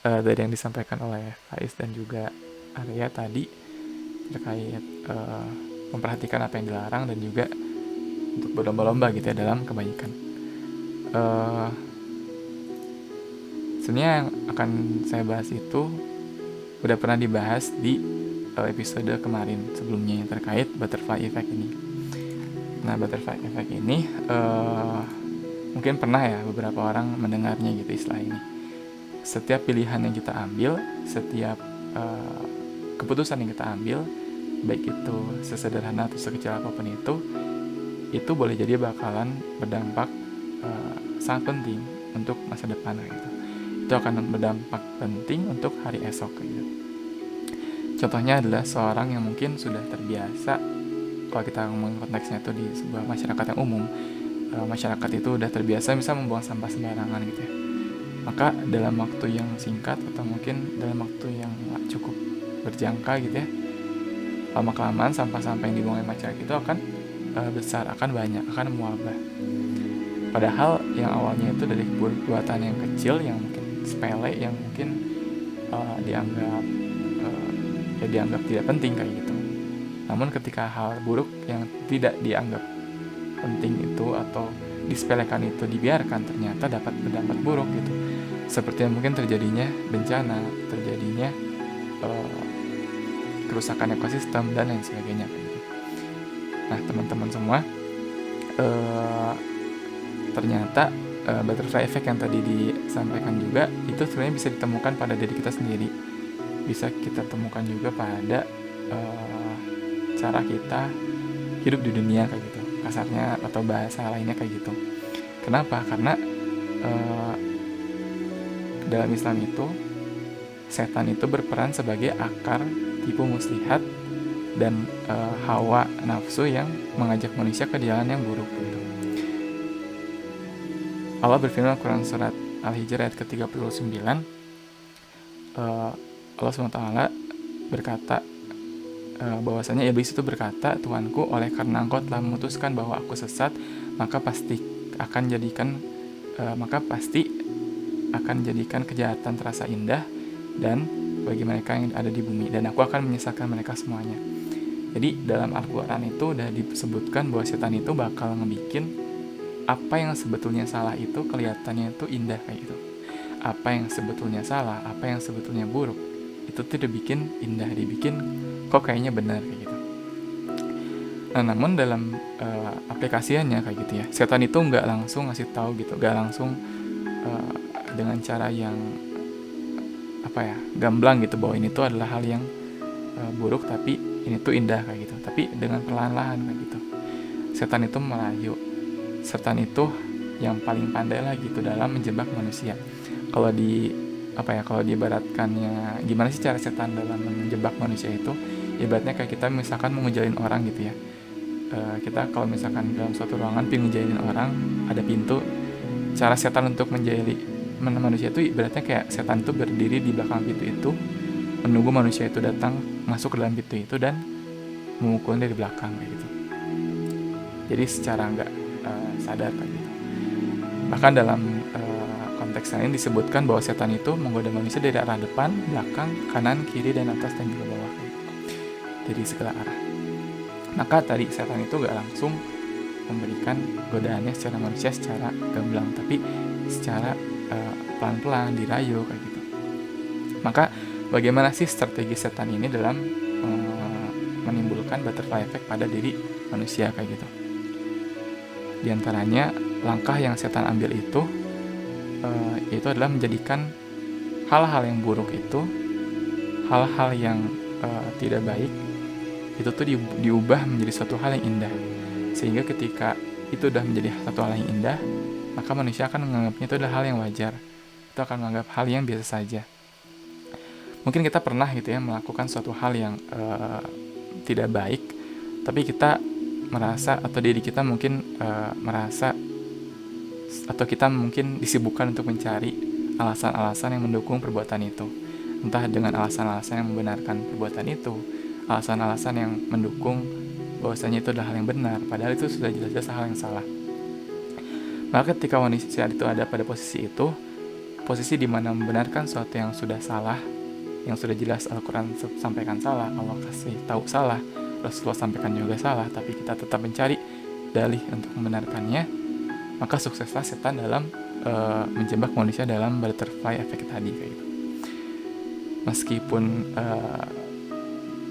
dari yang disampaikan oleh Faiz dan juga Arya tadi terkait memperhatikan apa yang dilarang dan juga untuk berlomba-lomba gitu ya dalam kebaikan. Uh, Sebenarnya yang akan saya bahas itu udah pernah dibahas di episode kemarin sebelumnya yang terkait butterfly effect ini. Nah, butterfly effect ini mungkin pernah ya beberapa orang mendengarnya gitu istilah ini. Setiap pilihan yang kita ambil, setiap keputusan yang kita ambil, baik itu sesederhana atau sekecil apapun itu boleh jadi bakalan berdampak sangat penting untuk masa depan gitu. Itu akan berdampak penting untuk hari esok gitu. Contohnya adalah seorang yang mungkin sudah terbiasa, kalau kita ngomongin konteksnya itu di sebuah masyarakat yang umum, masyarakat itu udah terbiasa bisa membuang sampah sembarangan gitu ya. Maka dalam waktu yang singkat atau mungkin dalam waktu yang cukup berjangka gitu ya, lama-kelamaan sampah-sampah yang dibuang oleh masyarakat itu akan besar, akan banyak, akan mewabah. Padahal yang awalnya itu dari perbuatan yang kecil, yang mungkin sepele, yang mungkin dianggap tidak penting kayak gitu. Namun ketika hal buruk yang tidak dianggap penting itu atau disepelekan itu dibiarkan, ternyata dapat berdampak buruk gitu. Seperti yang mungkin terjadinya bencana, terjadinya kerusakan ekosistem dan lain sebagainya kayak gitu. Nah, teman-teman semua, ternyata butterfly effect yang tadi disampaikan juga itu sebenarnya bisa ditemukan pada diri kita sendiri. Bisa kita temukan juga pada cara kita hidup di dunia kayak gitu, kasarnya atau bahasa lainnya kayak gitu. Kenapa? Karena dalam Islam itu setan itu berperan sebagai akar tipu muslihat dan hawa nafsu yang mengajak manusia ke jalan yang buruk gitu. Allah berfirman Quran surat Al-Hijr ayat ke-39, Allah SWT berkata bahwasanya iblis itu berkata, Tuhanku, oleh karena engkau telah memutuskan bahwa aku sesat, maka pasti akan jadikan kejahatan terasa indah dan bagi mereka yang ada di bumi, dan aku akan menyesatkan mereka semuanya. Jadi dalam Al-Quran itu udah disebutkan bahwa setan itu bakal ngebikin apa yang sebetulnya salah itu kelihatannya itu indah kayak gitu. Apa yang sebetulnya salah, apa yang sebetulnya buruk, itu tuh dibikin indah, dibikin kok kayaknya benar kayak gitu. Nah, namun dalam aplikasiannya kayak gitu ya, setan itu nggak langsung ngasih tahu gitu, nggak langsung dengan cara yang gamblang gitu bahwa ini tuh adalah hal yang buruk tapi ini tuh indah kayak gitu. Tapi dengan perlahan-lahan kayak gitu. Setan itu merayu. Setan itu yang paling pandai lah gitu dalam menjebak manusia. Kalau diibaratkannya gimana sih cara setan dalam menjebak manusia itu? Ibaratnya kayak kita misalkan mau ngejalin orang gitu ya. Kita kalau misalkan dalam suatu ruangan pengen ngejalin orang, ada pintu. Cara setan untuk menjali manusia itu ibaratnya kayak setan itu berdiri di belakang pintu itu, menunggu manusia itu datang masuk ke dalam pintu itu dan memukulnya dari belakang kayak gitu. Jadi secara nggak sadar kayak gitu. Bahkan dalam konteks lain disebutkan bahwa setan itu menggoda manusia dari arah depan, belakang, kanan, kiri, dan atas dan juga bawah kayak gitu. Dari segala arah. Maka tadi setan itu nggak langsung memberikan godaannya secara manusia secara gamblang, tapi secara pelan-pelan dirayu kayak gitu. Maka bagaimana sih strategi setan ini dalam menimbulkan butterfly effect pada diri manusia kayak gitu? Di antaranya langkah yang setan ambil itu adalah menjadikan hal-hal yang buruk itu, hal-hal yang tidak baik itu tuh diubah menjadi suatu hal yang indah. Sehingga ketika itu udah menjadi satu hal yang indah, maka manusia akan menganggapnya itu adalah hal yang wajar. Itu akan menganggap hal yang biasa saja. Mungkin kita pernah gitu ya melakukan suatu hal yang tidak baik, tapi kita merasa atau diri kita mungkin merasa atau kita mungkin disibukkan untuk mencari alasan-alasan yang mendukung perbuatan itu. Entah dengan alasan-alasan yang membenarkan perbuatan itu, alasan-alasan yang mendukung bahwasanya itu adalah hal yang benar, padahal itu sudah jelas-jelas hal yang salah. Maka ketika manusia itu ada pada posisi itu, posisi di mana membenarkan sesuatu yang sudah salah, yang sudah jelas Al-Quran sampaikan salah, Allah kasih tahu salah, Rasulullah sampaikan juga salah, tapi kita tetap mencari dalih untuk membenarkannya, maka sukseslah setan dalam menjebak manusia dalam butterfly effect tadi kayak gitu. Meskipun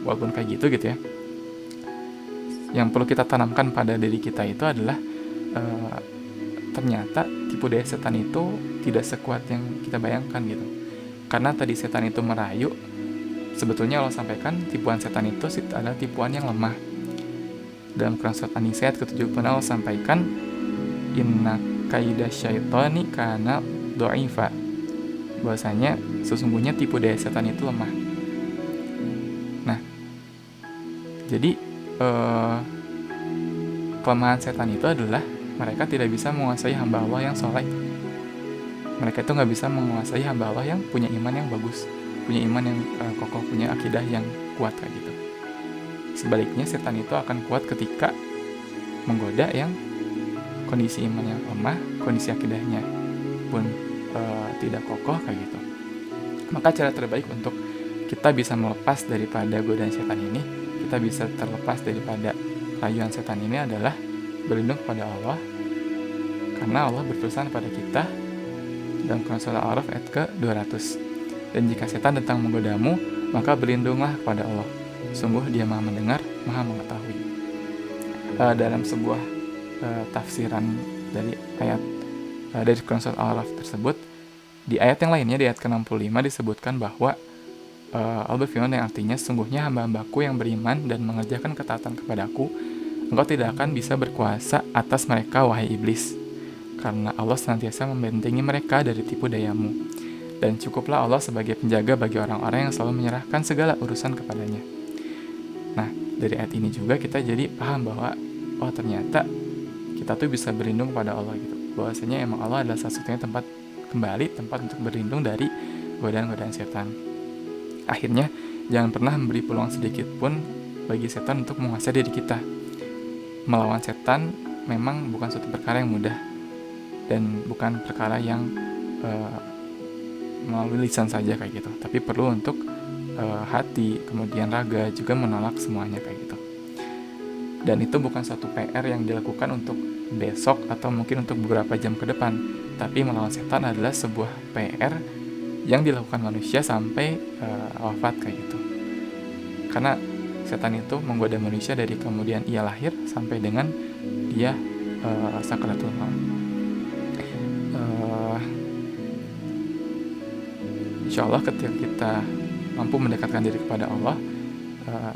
walaupun kayak gitu ya, yang perlu kita tanamkan pada diri kita itu adalah ternyata tipu daya setan itu tidak sekuat yang kita bayangkan gitu. Karena tadi setan itu merayu, sebetulnya Allah sampaikan tipuan setan itu adalah tipuan yang lemah. Dalam Quran surat An-Nisa ayat ke-70 Allah sampaikan, inna kaida syaitani kana dha'ifa, bahwasanya sesungguhnya tipu daya setan itu lemah. Nah, jadi kelemahan setan itu adalah mereka tidak bisa menguasai hamba Allah yang soleh. Mereka itu nggak bisa menguasai hamba Allah yang punya iman yang bagus, punya iman yang kokoh, punya akidah yang kuat kayak gitu. Sebaliknya setan itu akan kuat ketika menggoda yang kondisi iman yang lemah, kondisi akidahnya pun tidak kokoh kayak gitu. Maka cara terbaik untuk kita bisa melepas daripada godaan setan ini, kita bisa terlepas daripada rayuan setan ini adalah berlindung kepada Allah, karena Allah berpesan pada kita dalam Quran surah Al-A'raf ayat ke-200, dan jika setan datang menggodamu, maka berlindunglah kepada Allah, sungguh Dia Maha mendengar, Maha mengetahui. Dalam sebuah tafsiran dari ayat dari Quran surah Al-A'raf tersebut, di ayat yang lainnya, di ayat ke-65 disebutkan bahwa Allah berfirman yang artinya, sungguhnya hamba-hambaku yang beriman dan mengerjakan ketaatan kepadaku, engkau tidak akan bisa berkuasa atas mereka, wahai iblis, karena Allah senantiasa membentengi mereka dari tipu dayamu, dan cukuplah Allah sebagai penjaga bagi orang-orang yang selalu menyerahkan segala urusan kepadanya. Nah, dari ayat ini juga kita jadi paham bahwa oh ternyata kita tuh bisa berlindung pada Allah gitu, bahwasanya emang Allah adalah satu-satunya tempat untuk berlindung dari godaan-godaan setan. Akhirnya jangan pernah memberi peluang sedikit pun bagi setan untuk menguasai diri kita. Melawan setan memang bukan suatu perkara yang mudah, dan bukan perkara yang melalui lisan saja kayak gitu, tapi perlu untuk hati, kemudian raga juga menolak semuanya kayak gitu. Dan itu bukan satu PR yang dilakukan untuk besok atau mungkin untuk beberapa jam ke depan, tapi melawan setan adalah sebuah PR yang dilakukan manusia sampai wafat kayak gitu. Karena setan itu menggoda manusia dari kemudian ia lahir sampai dengan dia sakaratul maut. Insya Allah ketika kita mampu mendekatkan diri kepada Allah,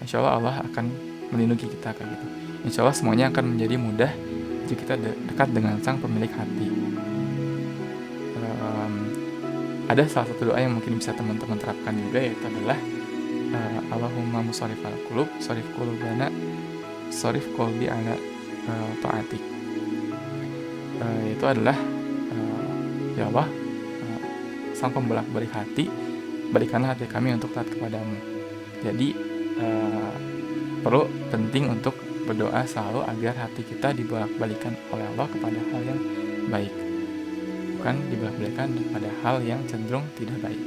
insya Allah Allah akan melindungi kita kayak gitu. Insya Allah semuanya akan menjadi mudah jika kita dekat dengan sang pemilik hati. Ada salah satu doa yang mungkin bisa teman-teman terapkan juga, yaitu adalah Allahumma musharrifal qulub, sharif qulubana, sharif qalbi ala ta'atik. Itu adalah ya Allah, sang pembolak-balik hati, balikanlah hati kami untuk taat kepadamu. Jadi perlu penting untuk berdoa selalu agar hati kita dibolak-balikan oleh Allah kepada hal yang baik, bukan dibolak-balikan pada hal yang cenderung tidak baik.